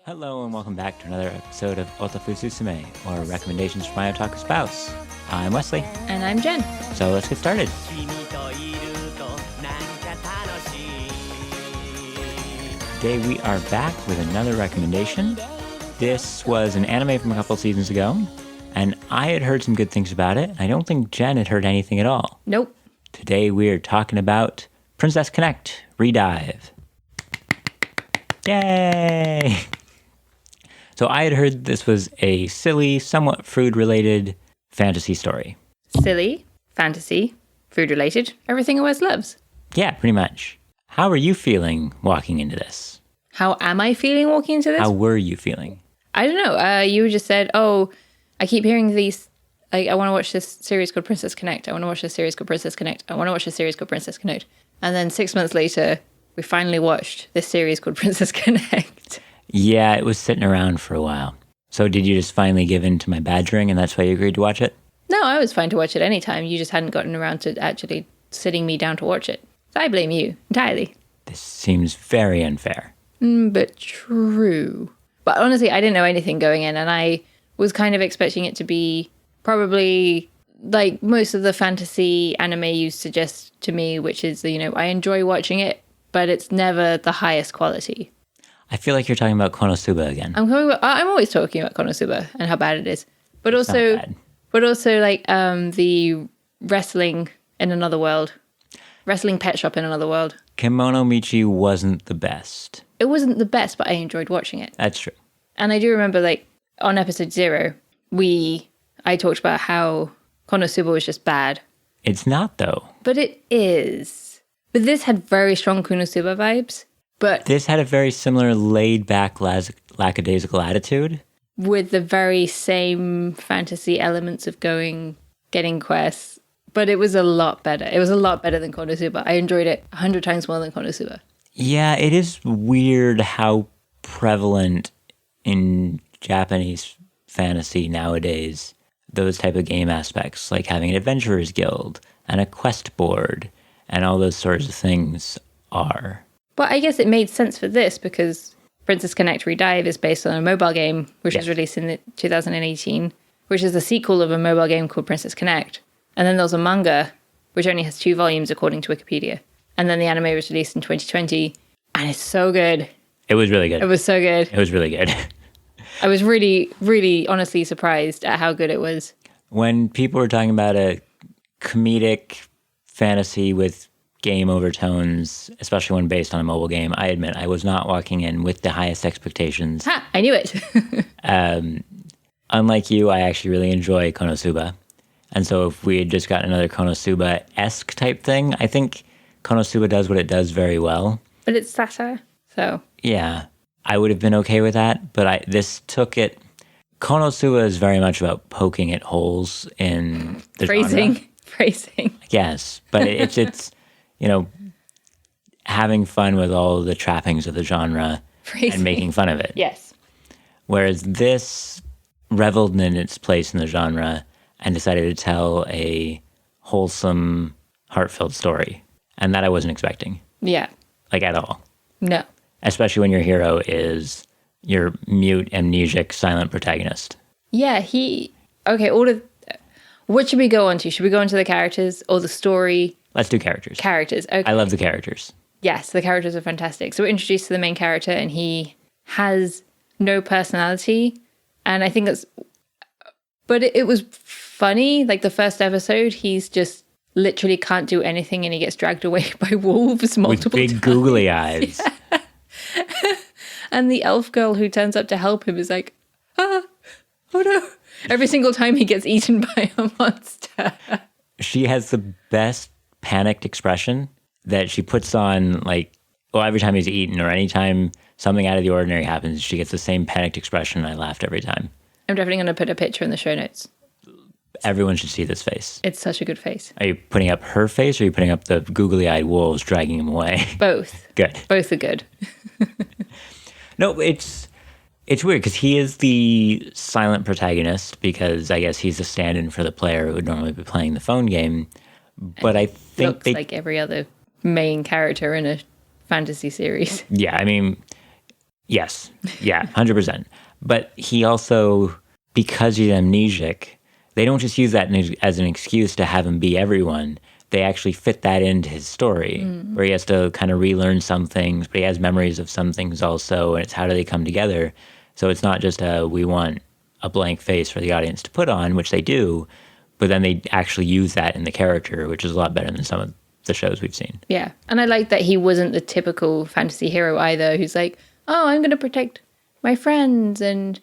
Hello and welcome back to another episode of Otafu Susume, or Recommendations for My Otaku Spouse. I'm Wesley. And I'm Jen. So let's get started. Today we are back with another recommendation. This was an anime from a couple seasons ago, and I had heard some good things about it. I don't think Jen had heard anything at all. Nope. Today we are talking about Princess Connect Redive. Yay! So I had heard this was a silly, somewhat food-related fantasy story. Silly, fantasy, food-related, everything Wes loves. Yeah, pretty much. How are you feeling walking into this? How am I feeling walking into this? How were you feeling? I don't know. You just said, oh, I keep hearing these, I want to watch this series called Princess Connect. I want to watch this series called Princess Connect. I want to watch this series called Princess Connect. And then 6 months later, we finally watched this series called Princess Connect. Yeah, it was sitting around for a while. So did you just finally give in to my badgering and that's why you agreed to watch it? No, I was fine to watch it anytime. You just hadn't gotten around to actually sitting me down to watch it. So I blame you entirely. This seems very unfair. But true. But honestly, I didn't know anything going in, and I was kind of expecting it to be probably like most of the fantasy anime you suggest to me, which is, I enjoy watching it, but it's never the highest quality. I feel like you're talking about KonoSuba again. I'm always talking about KonoSuba and how bad it is, but also like the wrestling in another world, wrestling pet shop in another world. Kimono Michi wasn't the best. It wasn't the best, but I enjoyed watching it. That's true. And I do remember, like, on episode 0, I talked about how KonoSuba was just bad. It's not, though. But it is. But this had very strong KonoSuba vibes. But this had a very similar laid-back, lackadaisical attitude. With the very same fantasy elements of getting quests. But it was a lot better. It was a lot better than KonoSuba. I enjoyed it 100 times more than KonoSuba. Yeah, it is weird how prevalent in Japanese fantasy nowadays those type of game aspects, like having an adventurer's guild and a quest board and all those sorts of things are. But I guess it made sense for this because Princess Connect Redive is based on a mobile game which was released in 2018, which is the sequel of a mobile game called Princess Connect. And then there was a manga which only has 2 volumes according to Wikipedia. And then the anime was released in 2020 and it's so good. It was really good. It was so good. It was really good. I was really, really honestly surprised at how good it was. When people were talking about a comedic fantasy with game overtones, especially when based on a mobile game, I admit I was not walking in with the highest expectations. Ha! I knew it. Unlike you, I actually really enjoy KonoSuba. And so if we had just gotten another KonoSuba-esque type thing, I think KonoSuba does what it does very well. But it's satire, so... Yeah, I would have been okay with that, but this took it... KonoSuba is very much about poking at holes in the genre. Phrasing. Yes, but it's having fun with all the trappings of the genre and making fun of it. Yes. Whereas this reveled in its place in the genre and decided to tell a wholesome, heartfelt story. And that I wasn't expecting. Yeah. Like, at all. No. Especially when your hero is your mute, amnesic, silent protagonist. Yeah, Okay, what should we go on to? Should we go into the characters or the story? Let's do characters. Characters, okay. I love the characters. Yes, the characters are fantastic. So we're introduced to the main character and he has no personality. And I think that's... But it was funny. Like, the first episode, he's just literally can't do anything and he gets dragged away by wolves multiple times. With big googly eyes. Yeah. And the elf girl who turns up to help him is like, oh no. Every single time he gets eaten by a monster. She has the best panicked expression that she puts on, every time he's eaten or anytime something out of the ordinary happens, she gets the same panicked expression. I laughed every time. I'm definitely going to put a picture in the show notes. Everyone should see this face. It's such a good face. Are you putting up her face or are you putting up the googly-eyed wolves dragging him away? Both. Good. Both are good. No, it's weird because he is the silent protagonist because I guess he's the stand-in for the player who would normally be playing the phone game. But I think looks like every other main character in a fantasy series. Yeah, I mean, Yes. Yeah, 100%. But he also, because he's amnesiac, they don't just use that as an excuse to have him be everyone. They actually fit that into his story, where he has to kind of relearn some things, but he has memories of some things also, and it's how do they come together. So it's not just we want a blank face for the audience to put on, which they do, but then they actually use that in the character, which is a lot better than some of the shows we've seen. Yeah. And I like that he wasn't the typical fantasy hero either, who's like, oh, I'm going to protect my friends and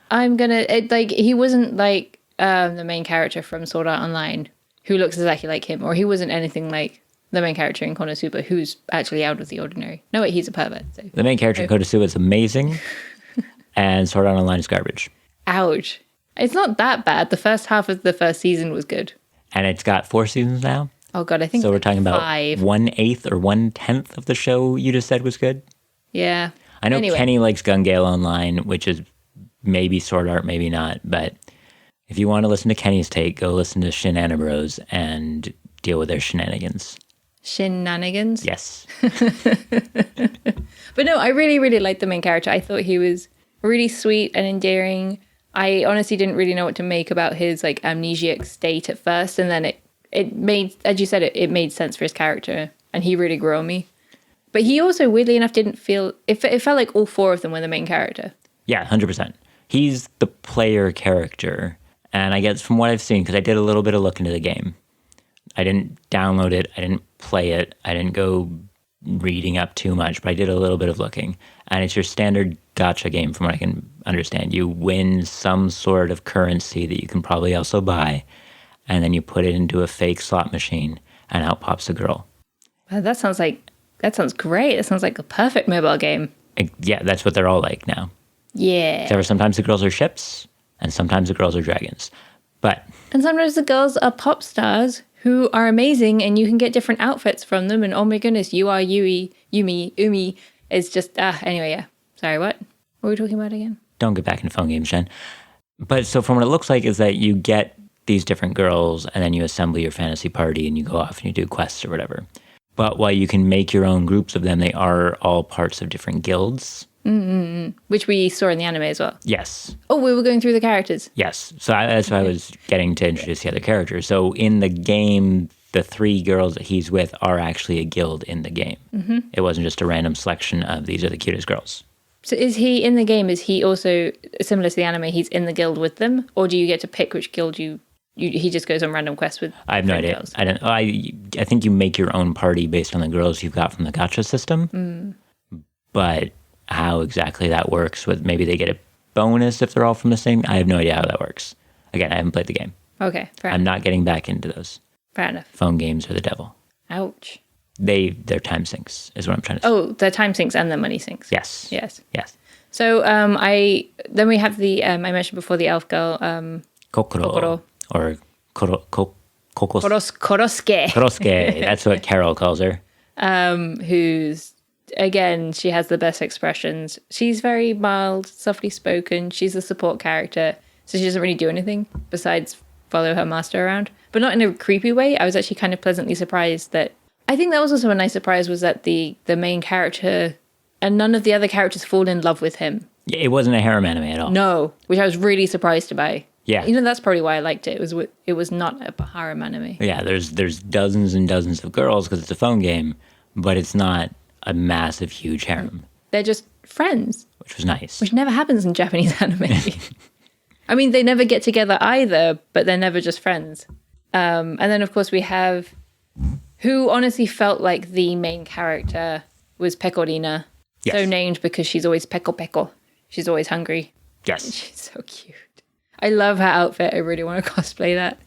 I'm going to, like, he wasn't like the main character from Sword Art Online who looks exactly like him, or he wasn't anything like the main character in KonoSuba who's actually out of the ordinary. No, wait, he's a pervert. So. The main character in KonoSuba is amazing and Sword Art Online is garbage. Ouch. It's not that bad. The first half of the first season was good. And it's got 4 seasons now. Oh, God, I think so. We're talking about 5. 1/8 or 1/10 of the show you just said was good. Yeah. I know Kenny likes Gun Gale Online, which is maybe Sword Art, maybe not. But if you want to listen to Kenny's take, go listen to Shinana Bros and deal with their shenanigans. Shenanigans? Yes. But no, I really, really liked the main character. I thought he was really sweet and endearing. I honestly didn't really know what to make about his like amnesiac state at first. And then it made, as you said, it made sense for his character. And he really grew on me. But he also, weirdly enough, didn't feel... It felt like all 4 of them were the main character. Yeah, 100%. He's the player character. And I guess from what I've seen, because I did a little bit of look into the game. I didn't download it. I didn't play it. I didn't go reading up too much. But I did a little bit of looking. And it's your standard gacha game, from what I can understand. You win some sort of currency that you can probably also buy. And then you put it into a fake slot machine. And out pops a girl. Wow, that sounds great. That sounds like a perfect mobile game. Yeah, that's what they're all like now. Yeah. Except for sometimes the girls are ships, and sometimes the girls are dragons. And sometimes the girls are pop stars who are amazing, and you can get different outfits from them. And oh my goodness, you are Umi is just, anyway, yeah. Sorry, what were we talking about again? Don't get back into phone games, Jen. But so from what it looks like is that you get these different girls, and then you assemble your fantasy party, and you go off and you do quests or whatever. But while you can make your own groups of them, they are all parts of different guilds. Which we saw in the anime as well. Yes. Oh, we were going through the characters. Yes. So that's why I was getting to introduce the other characters. So in the game, the 3 girls that he's with are actually a guild in the game. Mm-hmm. It wasn't just a random selection of these are the cutest girls. So is he in the game? Is he also, similar to the anime, he's in the guild with them? Or do you get to pick which guild he just goes on random quests with? I have no idea. Girls? I think you make your own party based on the girls you've got from the gacha system. But how exactly that works, with maybe they get a bonus if they're all from the same, I have no idea how that works. Again, I haven't played the game. Okay, fair I'm enough. not getting back into those. Fair enough. Phone games are the devil. Ouch. They're time sinks, is what I'm trying to say. Oh, the time sinks and the money sinks. Yes. Yes. Yes. So then we have the I mentioned before the elf girl Kokoro. Or Korosuke. Korosuke. That's what Carol calls her. Who's, again, she has the best expressions. She's very mild, softly spoken. She's a support character, so she doesn't really do anything besides follow her master around, but not in a creepy way. I was actually kind of pleasantly surprised that, I think that was also a nice surprise, was that the main character and none of the other characters fall in love with him. Yeah, it wasn't a harem anime at all. No, which I was really surprised by. Yeah. That's probably why I liked it. It was not a harem anime. Yeah, there's dozens and dozens of girls because it's a phone game, but it's not a massive, huge harem. They're just friends. Which was nice. Which never happens in Japanese anime. I mean, they never get together either, but they're never just friends. And then, of course, we have who honestly felt like the main character was Pecorina. Yes. So named because she's always peko. She's always hungry. Yes. She's so cute. I love her outfit. I really want to cosplay that.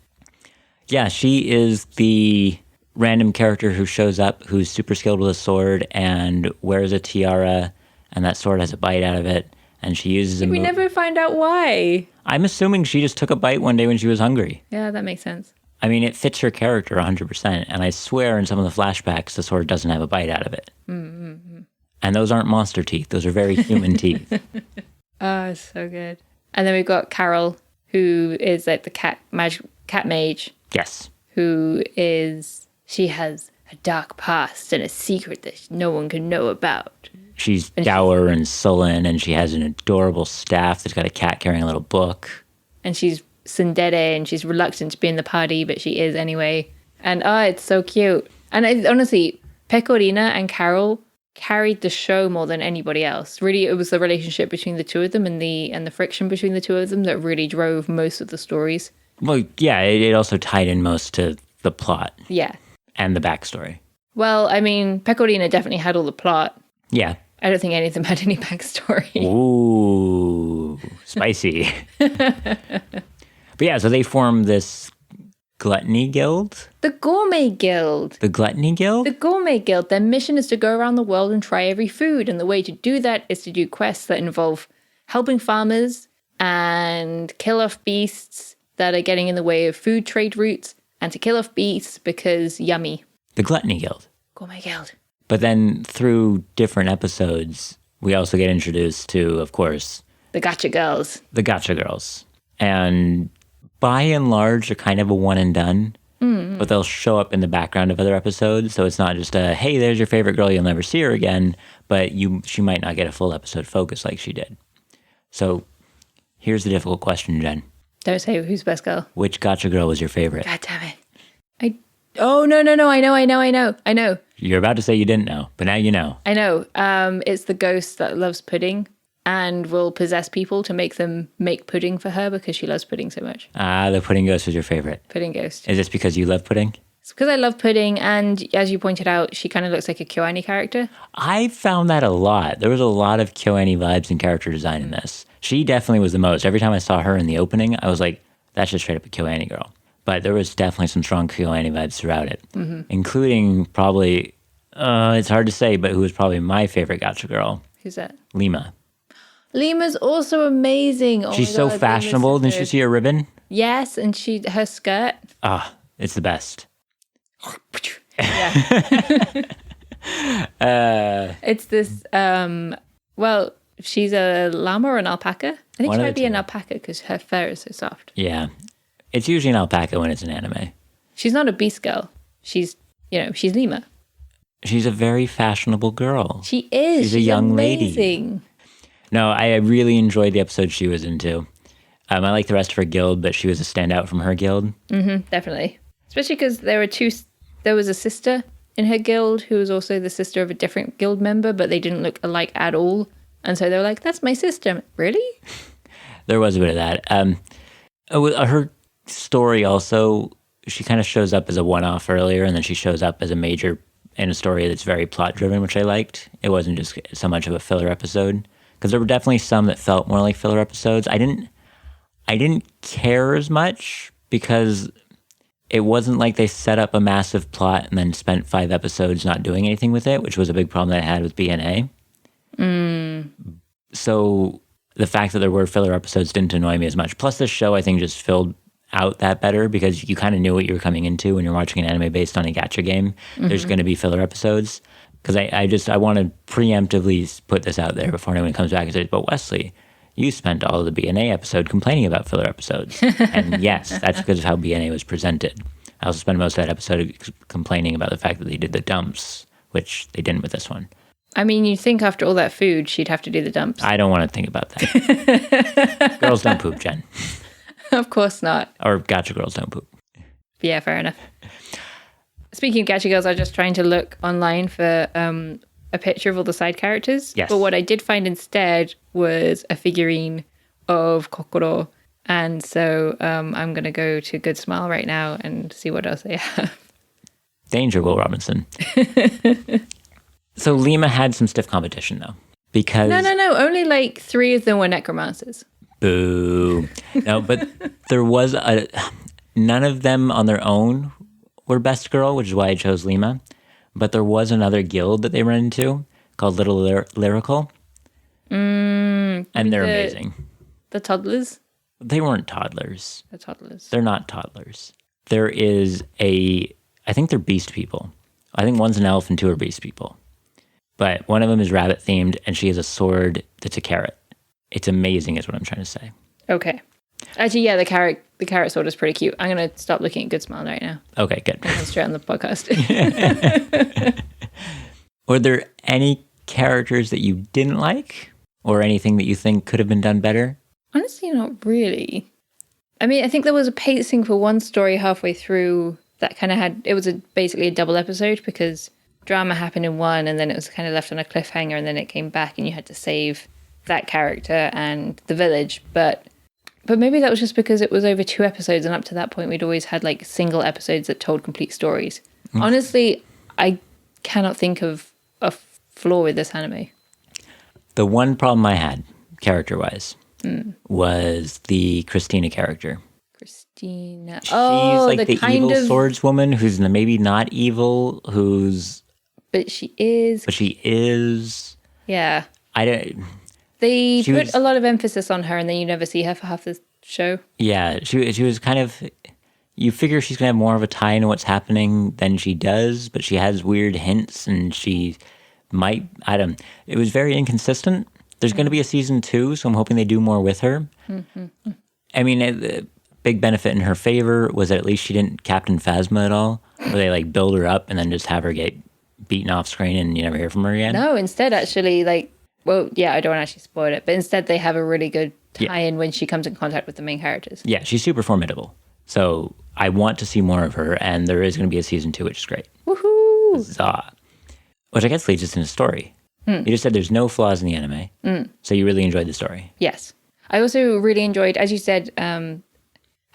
Yeah, she is the random character who shows up who's super skilled with a sword and wears a tiara, and that sword has a bite out of it, and she uses a We never find out why. I'm assuming she just took a bite one day when she was hungry. Yeah, that makes sense. I mean, it fits her character 100%, and I swear in some of the flashbacks, the sword doesn't have a bite out of it. Mm-hmm. And those aren't monster teeth. Those are very human teeth. Oh, so good. And then we've got Carol, who is like the cat mage. Yes. She has a dark past and a secret that no one can know about. She's dour and sullen, and she has an adorable staff that's got a cat carrying a little book. And she's tsundere, and she's reluctant to be in the party, but she is anyway. And it's so cute. And honestly, Pecorina and Carol carried the show more than anybody else. Really, it was the relationship between the two of them and the friction between the two of them that really drove most of the stories. Well, yeah, it also tied in most to the plot. Yeah. And the backstory. Well, I mean, Pecorina definitely had all the plot. Yeah. I don't think any of them had any backstory. Ooh, spicy. But yeah, so they form this gluttony guild. The Gourmet Guild. The Gluttony Guild? The Gourmet Guild. Their mission is to go around the world and try every food. And the way to do that is to do quests that involve helping farmers and kill off beasts that are getting in the way of food trade routes, and to kill off beasts because yummy. The Gluttony Guild. Gourmet Guild. But then through different episodes, we also get introduced to, of course, the Gatcha Girls. The Gatcha Girls. And by and large, they're kind of a one and done, but they'll show up in the background of other episodes. So it's not just a, hey, there's your favorite girl, you'll never see her again, but she might not get a full episode focus like she did. So here's the difficult question, Jen. Don't say who's best girl. Which Gatcha Girl was your favorite? God damn it. Oh, no, I know. You're about to say you didn't know, but now you know. I know. It's the ghost that loves pudding and will possess people to make them make pudding for her because she loves pudding so much. The pudding ghost was your favorite. Pudding ghost. Is this because you love pudding? It's because I love pudding, and as you pointed out, she kind of looks like a KyoAni character. I found that a lot. There was a lot of KyoAni vibes in character design in this. She definitely was the most. Every time I saw her in the opening, I was like, that's just straight up a KyoAni girl. But there was definitely some strong KyoAni vibes throughout it, including probably, it's hard to say, but who was probably my favorite Gatcha girl? Who's that? Lima. Lima's also amazing. Oh She's so fashionable. Didn't you see her ribbon? Yes, and her skirt. It's the best. Yeah. It's this, well, she's a llama or an alpaca. I think she might be an alpaca because her fur is so soft. Yeah. It's usually an alpaca when it's an anime. She's not a beast girl. She's Lima. She's a very fashionable girl. She is. She's a young amazing. lady. No, I really enjoyed the episode she was into. I like the rest of her guild, but she was a standout from her guild. Definitely. Especially because there was a sister in her guild who was also the sister of a different guild member, but they didn't look alike at all. And so they were like, that's my sister. Really? There was a bit of that. Her story also, she kind of shows up as a one-off earlier, and then she shows up as a major in a story that's very plot-driven, which I liked. It wasn't just so much of a filler episode, because there were definitely some that felt more like filler episodes. I didn't care as much because it wasn't like they set up a massive plot and then spent 5 episodes not doing anything with it, which was a big problem that I had with BNA. So the fact that there were filler episodes didn't annoy me as much. Plus, this show, I think, just filled out that better because you kind of knew what you were coming into when you're watching an anime based on a gacha game. There's going to be filler episodes. Because I want to preemptively put this out there before anyone comes back and says, but Wesley, you spent all of the BNA episode complaining about filler episodes. And yes, that's because of how BNA was presented. I also spent most of that episode complaining about the fact that they did the dumps, which they didn't with this one. I mean, you'd think after all that food, she'd have to do the dumps. I don't want to think about that. Girls don't poop, Jen. Of course not. Or gacha girls don't poop. Yeah, fair enough. Speaking of gacha girls, I was just trying to look online for a picture of all the side characters. Yes. But what I did find instead was a figurine of Kokoro. And so I'm going to go to Good Smile right now and see what else they have. Danger, Will Robinson. So Lima had some stiff competition, though. Because... No. Only like 3 of them were necromancers. Boo. No, but there was none of them on their own were best girl, which is why I chose Lima. But there was another guild that they ran into called Little Lyrical. And they're amazing. The toddlers? They weren't toddlers. The toddlers. They're not toddlers. There is I think they're beast people. I think one's an elf and 2 are beast people. But one of them is rabbit themed and she has a sword that's a carrot. It's amazing is what I'm trying to say. Okay. Actually, yeah, the carrot sword is pretty cute. I'm going to stop looking at Good Smile right now. Okay, good. And straight on the podcast. Were there any characters that you didn't like? Or anything that you think could have been done better? Honestly, not really. I mean, I think there was a pacing for one story halfway through that kind of it was basically a double episode because drama happened in one and then it was kind of left on a cliffhanger and then it came back and you had to save that character and the village. But maybe that was just because it was over 2 episodes and up to that point we'd always had like single episodes that told complete stories. Honestly, I cannot think of a flaw with this anime. The one problem I had, character-wise, was the Christina character. Christina. She's like the evil swordswoman who's maybe not evil, But she is. But she is. Yeah. They put a lot of emphasis on her and then you never see her for half the show. Yeah, she was kind of... You figure she's going to have more of a tie into what's happening than she does, but she has weird hints and she might... It was very inconsistent. There's going to be a season 2, so I'm hoping they do more with her. Mm-hmm. I mean, the big benefit in her favor was that at least she didn't Captain Phasma at all, where they like build her up and then just have her get beaten off screen and you never hear from her again. No, instead actually I don't want to actually spoil it, but instead they have a really good tie-in when she comes in contact with the main characters. Yeah, she's super formidable. So I want to see more of her, and there is going to be a season 2, which is great. Woohoo! Huzzah. Which I guess leads us into story. You just said there's no flaws in the anime, so you really enjoyed the story. Yes. I also really enjoyed, as you said, I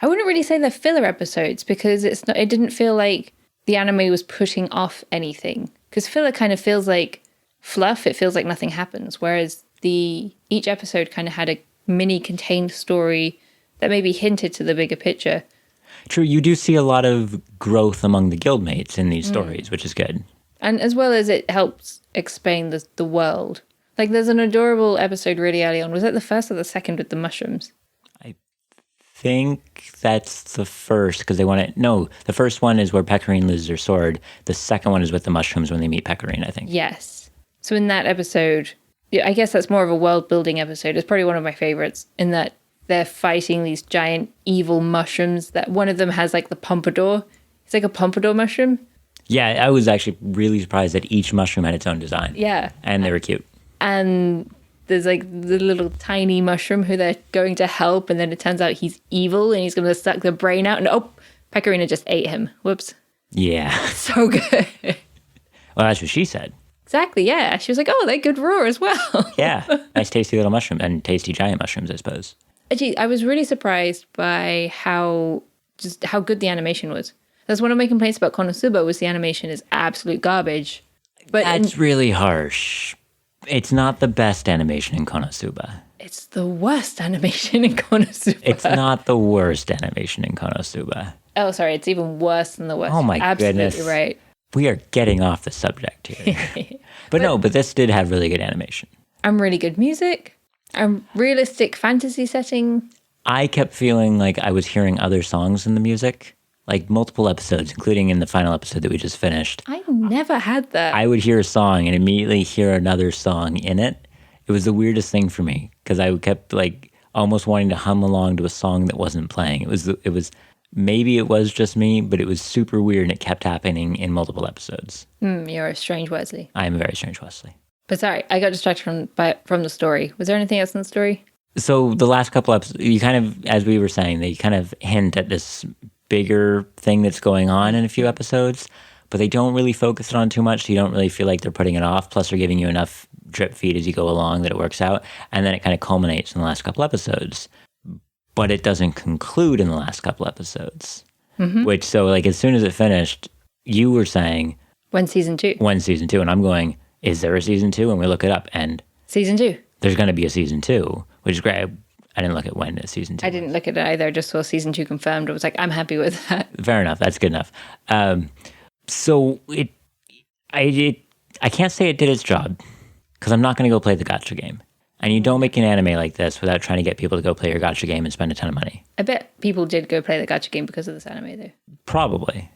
wouldn't really say they're filler episodes because it didn't feel like the anime was putting off anything. Because filler kind of feels like fluff, it feels like nothing happens. Whereas each episode kind of had a mini contained story that maybe hinted to the bigger picture. True, you do see a lot of growth among the guildmates in these stories, which is good. And as well as it helps explain the world. Like there's an adorable episode really early on. Was that the first or the second with the mushrooms? I think that's the first because they want to... No, the first one is where Pecorine loses her sword. The second one is with the mushrooms when they meet Pecorine, I think. Yes. So in that episode, I guess that's more of a world-building episode. It's probably one of my favorites in that they're fighting these giant evil mushrooms that one of them has like the pompadour. It's like a pompadour mushroom. Yeah, I was actually really surprised that each mushroom had its own design. Yeah. And they were cute. And there's like the little tiny mushroom who they're going to help, and then it turns out he's evil and he's going to suck the brain out. And Pecorina just ate him. Whoops. Yeah. So good. Well, that's what she said. Exactly, yeah. She was like, they're good raw as well. Yeah. Nice tasty little mushroom and tasty giant mushrooms, I suppose. Actually, I was really surprised by how good the animation was. That's one of my complaints about KonoSuba was the animation is absolute garbage. But that's really harsh. It's not the best animation in KonoSuba. It's the worst animation in KonoSuba. It's not the worst animation in KonoSuba. Oh, sorry. It's even worse than the worst. Oh, my Absolutely goodness. Right. We are getting off the subject here. but this did have really good animation. And really good music. A realistic fantasy setting. I kept feeling like I was hearing other songs in the music. Like multiple episodes, including in the final episode that we just finished. I never had that. I would hear a song and immediately hear another song in it. It was the weirdest thing for me because I kept like almost wanting to hum along to a song that wasn't playing. It was maybe it was just me, but it was super weird and it kept happening in multiple episodes. You're a strange Wesley. I am a very strange Wesley. But sorry, I got distracted from the story. Was there anything else in the story? So the last couple episodes, you kind of, as we were saying, they kind of hint at this bigger thing that's going on in a few episodes, but they don't really focus it on too much, so you don't really feel like they're putting it off. Plus, they're giving you enough drip feed as you go along that it works out, and then it kind of culminates in the last couple episodes. But it doesn't conclude in the last couple episodes. Mm-hmm. Which, so like as soon as it finished, you were saying... When's season 2? When's season 2? And I'm going, is there a season 2? And we look it up, and... Season 2. There's going to be a season 2, which is great. I didn't look at when season 2 I didn't look at it either. I just saw season 2 confirmed. I was like, I'm happy with that. Fair enough. That's good enough. So I can't say it did its job because I'm not going to go play the gacha game. And you don't make an anime like this without trying to get people to go play your gacha game and spend a ton of money. I bet people did go play the gacha game because of this anime, though. Probably.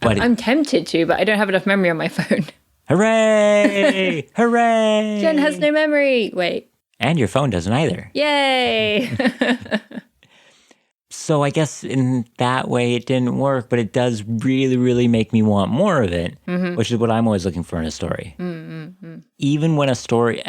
But I'm tempted to, but I don't have enough memory on my phone. Hooray! Hooray! Jen has no memory. Wait. And your phone doesn't either. Yay! So I guess in that way it didn't work, but it does really, really make me want more of it, which is what I'm always looking for in a story. Even when a story,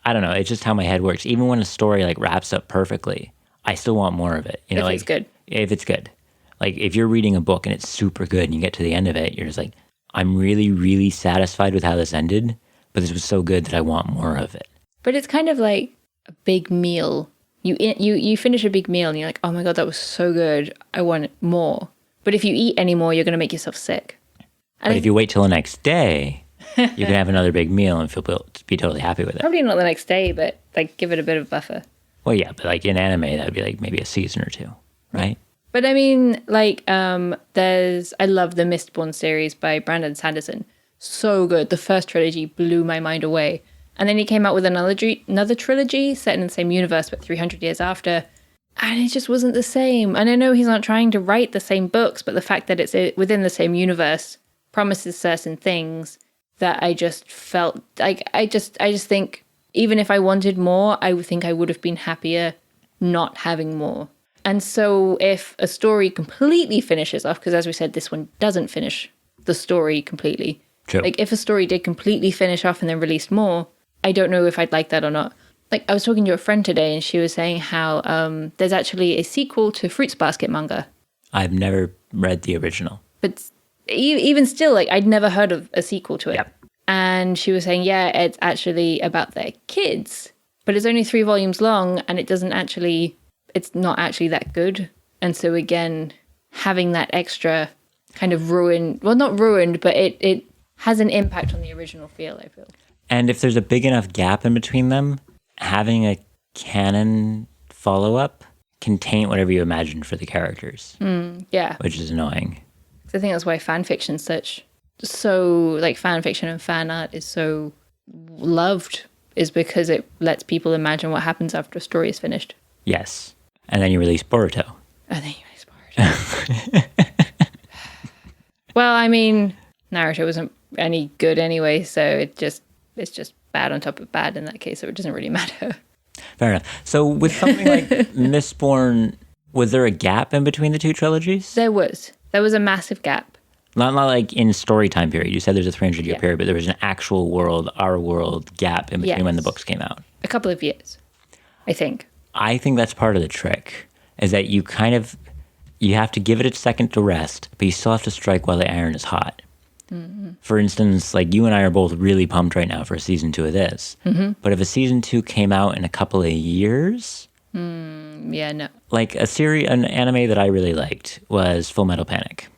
I don't know, it's just how my head works. Even when a story like wraps up perfectly, I still want more of it. You know, If like it's good. if it's good. Like if you're reading a book and it's super good and you get to the end of it, you're just like, I'm really, really satisfied with how this ended, but this was so good that I want more of it. But it's kind of like a big meal. You finish a big meal and you're like, oh my God, that was so good. I want more. But if you eat any more, you're going to make yourself sick. But if you wait till the next day, you can have another big meal and be totally happy with it. Probably not the next day, but like give it a bit of buffer. Well, yeah, but like in anime, that would be like maybe a season or two, right? But I mean, like, I love the Mistborn series by Brandon Sanderson. So good. The first trilogy blew my mind away. And then he came out with another trilogy set in the same universe, but 300 years after. And it just wasn't the same. And I know he's not trying to write the same books, but the fact that it's within the same universe promises certain things that I just felt like, I just think even if I wanted more, I would think I would have been happier not having more. And so if a story completely finishes off, because as we said, this one doesn't finish the story completely. True. Like if a story did completely finish off and then released more, I don't know if I'd like that or not. Like I was talking to a friend today and she was saying how there's actually a sequel to Fruits Basket manga. I've never read the original. But even still, like I'd never heard of a sequel to it. Yep. And she was saying, yeah, it's actually about their kids, but it's only 3 volumes long and it's not actually that good. And so again, having that extra kind of not ruined, but it has an impact on the original feel, I feel. And if there's a big enough gap in between them, having a canon follow-up can taint whatever you imagined for the characters. Yeah. Which is annoying. I think that's why fan fiction's so like fan fiction and fan art is so loved, is because it lets people imagine what happens after a story is finished. Yes. And then you release Boruto. And then you release Boruto. Well, I mean, Naruto wasn't any good anyway, so it's just bad on top of bad in that case, so it doesn't really matter. Fair enough. So with something like Mistborn, was there a gap in between the two trilogies? There was a massive gap. Not like in story time period. You said there's a 300-year period, but there was an actual world, our world gap in between when the books came out. A couple of years, I think. I think that's part of the trick, is that you have to give it a second to rest, but you still have to strike while the iron is hot. Mm-hmm. For instance, like you and I are both really pumped right now for season 2 of this. Mm-hmm. But if a season 2 came out in a couple of years... yeah, no. Like an anime that I really liked was Full Metal Panic.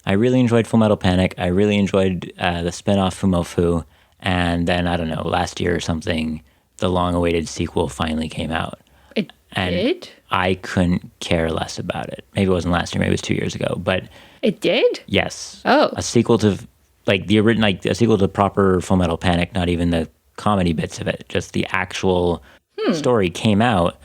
I really enjoyed Full Metal Panic. I really enjoyed the spin-off Fumofu. And then, I don't know, last year or something, the long-awaited sequel finally came out. It did? I couldn't care less about it. Maybe it wasn't last year, maybe it was 2 years ago. But it did? yes. Oh. A sequel to, like, the original, like, a sequel to proper Full Metal Panic, not even the comedy bits of it, just the actual story came out.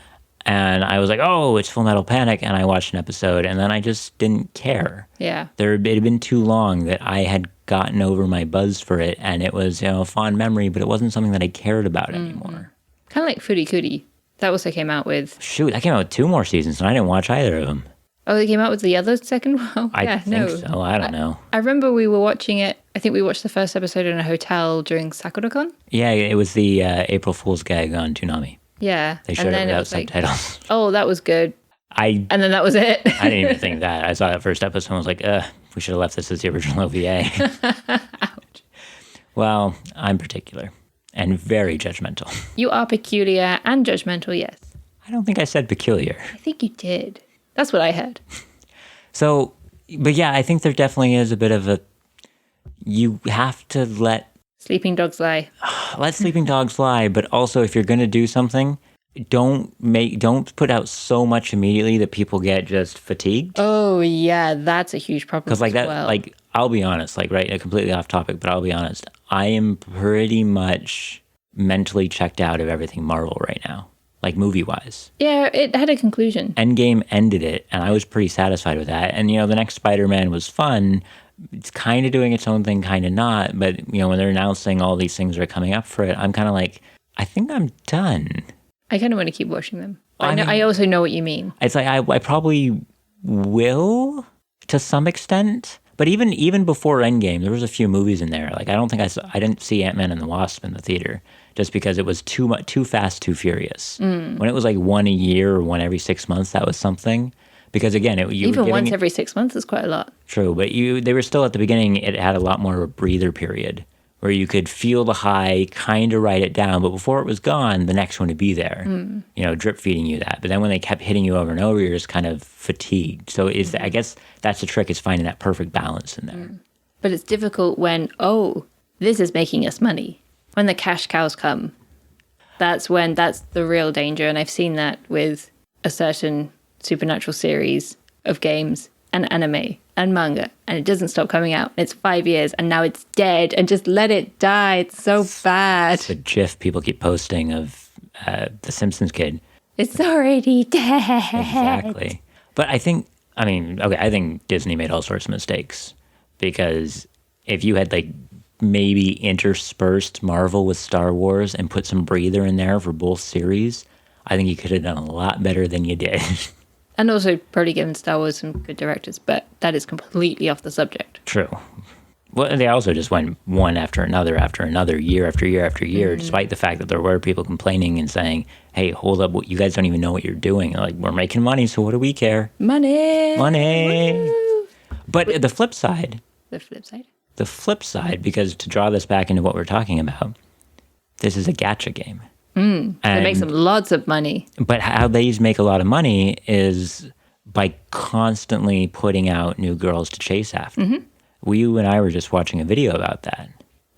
And I was like, oh, it's Full Metal Panic. And I watched an episode and then I just didn't care. Yeah. It had been too long that I had gotten over my buzz for it. And it was, a fond memory, but it wasn't something that I cared about anymore. Kind of like Furikuri. That also came out with... Shoot, that came out with 2 more seasons and I didn't watch either of them. Oh, they came out with the other second one? I think so. I don't know. I remember we were watching it. I think we watched the first episode in a hotel during SakuraCon. Yeah, it was the April Fool's gag on Toonami. Yeah. They showed it without subtitles. Oh, that was good. And then that was it. I didn't even think that. I saw that first episode and was like, we should have left this as the original OVA. Ouch. Well, I'm particular and very judgmental. You are peculiar and judgmental, yes. I don't think I said peculiar. I think you did. That's what I heard. So, but yeah, I think there definitely is a bit of you have to let sleeping dogs lie. Let sleeping dogs lie, but also if you're going to do something, don't put out so much immediately that people get just fatigued. Oh yeah, that's a huge problem. Because like I'll be honest, like right, completely off topic, but I'll be honest, I am pretty much mentally checked out of everything Marvel right now, like movie-wise. Yeah, it had a conclusion. Endgame ended it, and I was pretty satisfied with that. And the next Spider-Man was fun. It's kind of doing its own thing, kind of not. But when they're announcing all these things that are coming up for it, I'm kind of like, I think I'm done. I kind of want to keep watching them. I mean- I also know what you mean. It's like I probably will to some extent, but even before Endgame, there was a few movies in there. Like I didn't see Ant-Man and the Wasp in the theater just because it was too much, too fast, too furious. When it was like one a year or one every 6 months, that was something. Because again, Even once every 6 months is quite a lot. True, but they were still at the beginning. It had a lot more of a breather period where you could feel the high, kind of write it down, but before it was gone, the next one would be there. You know, drip feeding you that. But then when they kept hitting you over and over, you're just kind of fatigued. So I guess that's the trick, is finding that perfect balance in there. But it's difficult when, this is making us money. When the cash cows come, that's the real danger. And I've seen that with a certain supernatural series of games and anime and manga, and it doesn't stop coming out. It's 5 years and now it's dead, and just let it die. It's so bad. The GIF people keep posting of the Simpsons kid. It's already dead. Exactly. But I think Disney made all sorts of mistakes, because if you had like maybe interspersed Marvel with Star Wars and put some breather in there for both series, I think you could have done a lot better than you did. And also probably given Star Wars some good directors, but that is completely off the subject. True. Well, they also just went one after another, year after year after year, despite the fact that there were people complaining and saying, hey, hold up, you guys don't even know what you're doing. Like, we're making money, so what do we care? Money! Money! But the flip side, because to draw this back into what we're talking about, this is a gatcha game. It makes them lots of money. But how they make a lot of money is by constantly putting out new girls to chase after. You and I were just watching a video about that.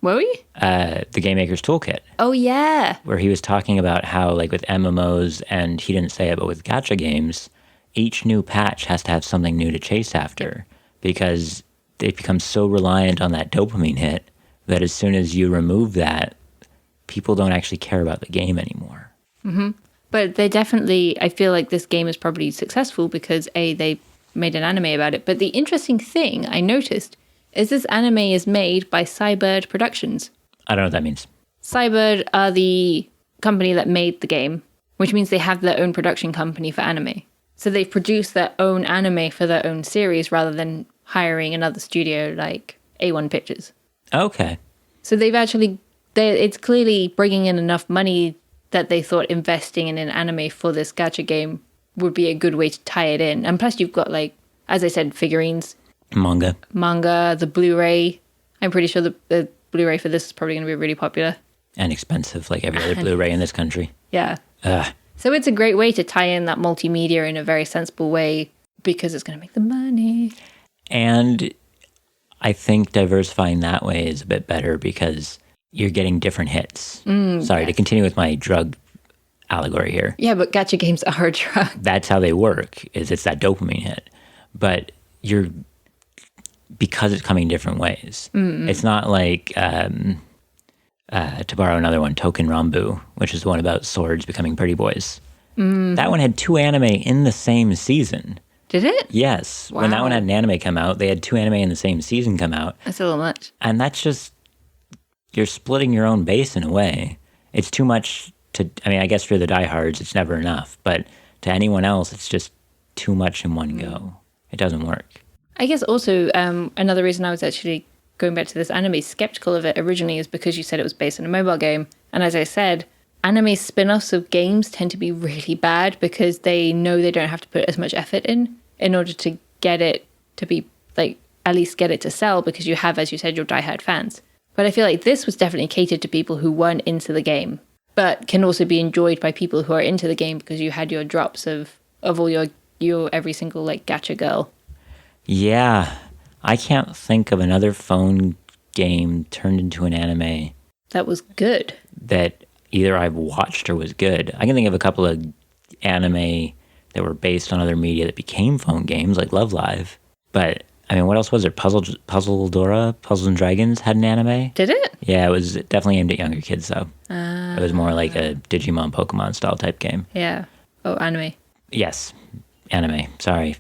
Were we? The Game Maker's Toolkit. Oh, yeah. Where he was talking about how, like with MMOs, and he didn't say it, but with gacha games, each new patch has to have something new to chase after, because they've become so reliant on that dopamine hit that as soon as you remove that, people don't actually care about the game anymore. But they definitely, I feel like this game is probably successful because they made an anime about it. But the interesting thing I noticed is this anime is made by Cybird Productions. I don't know what that means. Cybird are the company that made the game, which means they have their own production company for anime. So they've produced their own anime for their own series rather than hiring another studio like A1 Pictures. Okay. So they've actually, it's clearly bringing in enough money that they thought investing in an anime for this gacha game would be a good way to tie it in. And plus you've got, like, as I said, figurines. Manga, the Blu-ray. I'm pretty sure the Blu-ray for this is probably going to be really popular. And expensive, like every other Blu-ray in this country. Yeah. So it's a great way to tie in that multimedia in a very sensible way because it's going to make the money. And I think diversifying that way is a bit better because you're getting different hits. Sorry, to continue with my drug allegory here. Yeah, but gacha games are a drug. That's how they work, is it's that dopamine hit. But because it's coming different ways. It's not like, to borrow another one, Token Rambu, which is the one about swords becoming pretty boys. That one had 2 anime in the same season. Did it? Yes. Wow. When that one had an anime come out, they had 2 anime in the same season come out. That's a little much. And that's just, you're splitting your own base in a way. It's too much I guess for the diehards, it's never enough. But to anyone else, it's just too much in one go. It doesn't work. I guess also another reason I was actually going back to this anime skeptical of it originally is because you said it was based on a mobile game. And as I said, anime spin-offs of games tend to be really bad because they know they don't have to put as much effort in order to get it to be, like, at least get it to sell because you have, as you said, your diehard fans. But I feel like this was definitely catered to people who weren't into the game, but can also be enjoyed by people who are into the game because you had your drops of all your every single, like, gacha girl. Yeah. I can't think of another phone game turned into an anime that was good. That either I've watched or was good. I can think of a couple of anime that were based on other media that became phone games, like Love Live. But, I mean, what else was there? Puzzle Dora, Puzzles and Dragons had an anime. Did it? Yeah, it was definitely aimed at younger kids, though. It was more like a Digimon, Pokemon style type game. Yeah. Oh, anime. Yes. Anime. Sorry.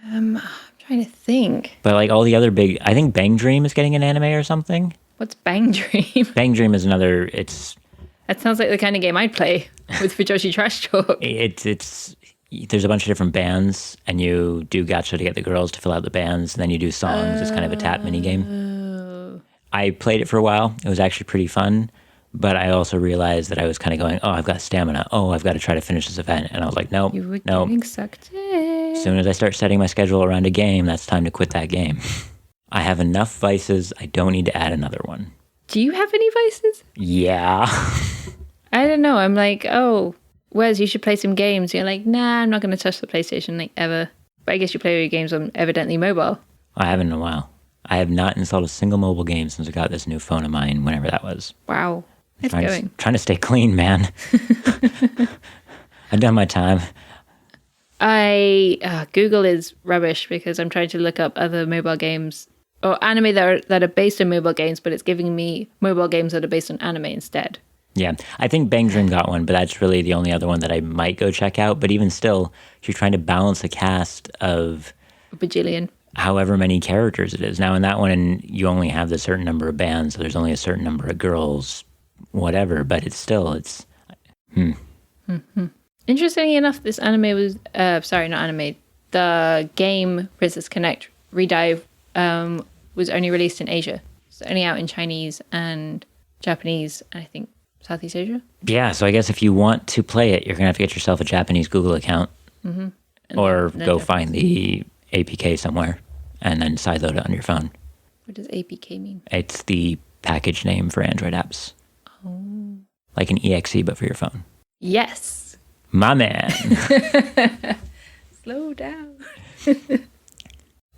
I'm trying to think. But like all the other big, I think Bang Dream is getting an anime or something. What's Bang Dream? Bang Dream is another, it's That sounds like the kind of game I'd play with Fujoshi Trash Talk. It's there's a bunch of different bands, and you do gatcha to get the girls to fill out the bands, and then you do songs. It's kind of a tap mini game. I played it for a while. It was actually pretty fun, but I also realized that I was kind of going, oh, I've got stamina. Oh, I've got to try to finish this event. And I was like, nope, You were nope. getting sucked in. As soon as I start setting my schedule around a game, that's time to quit that game. I have enough vices. I don't need to add another one. Do you have any vices? Yeah. I don't know. I'm like, oh, Wes, you should play some games. You're like, nah, I'm not going to touch the PlayStation like ever. But I guess you play your games on evidently mobile. I haven't in a while. I have not installed a single mobile game since I got this new phone of mine, whenever that was. Wow. It's going. Trying to stay clean, man. I've done my time. Google is rubbish because I'm trying to look up other mobile games or anime that are based on mobile games, but it's giving me mobile games that are based on anime instead. Yeah, I think Bang Dream got one, but that's really the only other one that I might go check out. But even still, you're trying to balance a cast of A bajillion. however many characters it is. Now, in that one, you only have the certain number of bands, so there's only a certain number of girls, whatever. But it's still, Interestingly enough, this anime was, not anime, the game Princess Connect Redive was only released in Asia. It's only out in Chinese and Japanese, and I think Southeast Asia. Yeah, so I guess if you want to play it, you're going to have to get yourself a Japanese Google account or go find the APK somewhere and then sideload it on your phone. What does APK mean? It's the package name for Android apps. Oh. Like an EXE, but for your phone. Yes. My man. Slow down.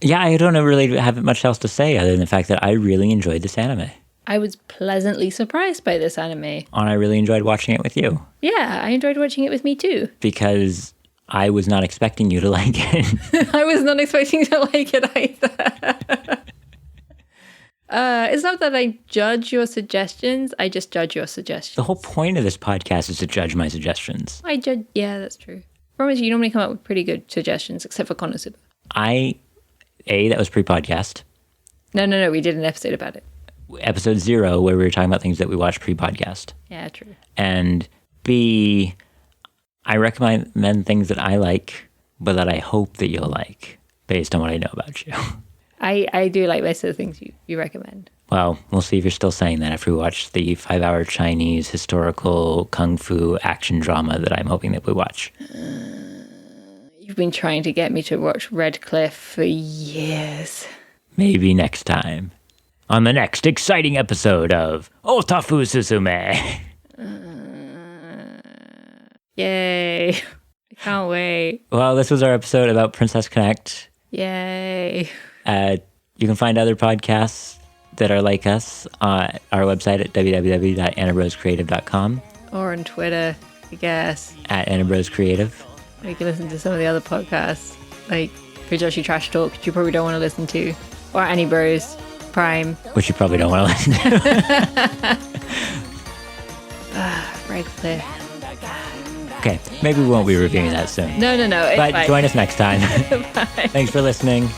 Yeah, I don't really have much else to say other than the fact that I really enjoyed this anime. I was pleasantly surprised by this anime. And I really enjoyed watching it with you. Yeah, I enjoyed watching it with me too. Because I was not expecting you to like it. I was not expecting to like it either. It's not that I judge your suggestions, I just judge your suggestions. The whole point of this podcast is to judge my suggestions. I judge, yeah, that's true. Promise you normally come up with pretty good suggestions, except for KonoSuba. That was pre-podcast. No, we did an episode about it. Episode 0, where we were talking about things that we watched pre-podcast. Yeah, true. And B, I recommend things that I like, but that I hope that you'll like, based on what I know about you. I do like most of the things you recommend. Well, we'll see if you're still saying that after we watch the 5-hour Chinese historical kung fu action drama that I'm hoping that we watch. You've been trying to get me to watch Red Cliff for years. Maybe next time. On the next exciting episode of Otafu Susume. Yay. I can't wait. Well, this was our episode about Princess Connect. Yay. You can find other podcasts that are like us on our website at www.annabroscreative.com. Or on Twitter, I guess. At AnnaBrosCreative. Or you can listen to some of the other podcasts, like Fujoshi Trash Talk, which you probably don't want to listen to. Or Annie Bros Prime. Which you probably don't want to listen to. Red Cliff. Okay, maybe we won't be reviewing that soon. No. It's But fine. join us next time. Bye. Thanks for listening.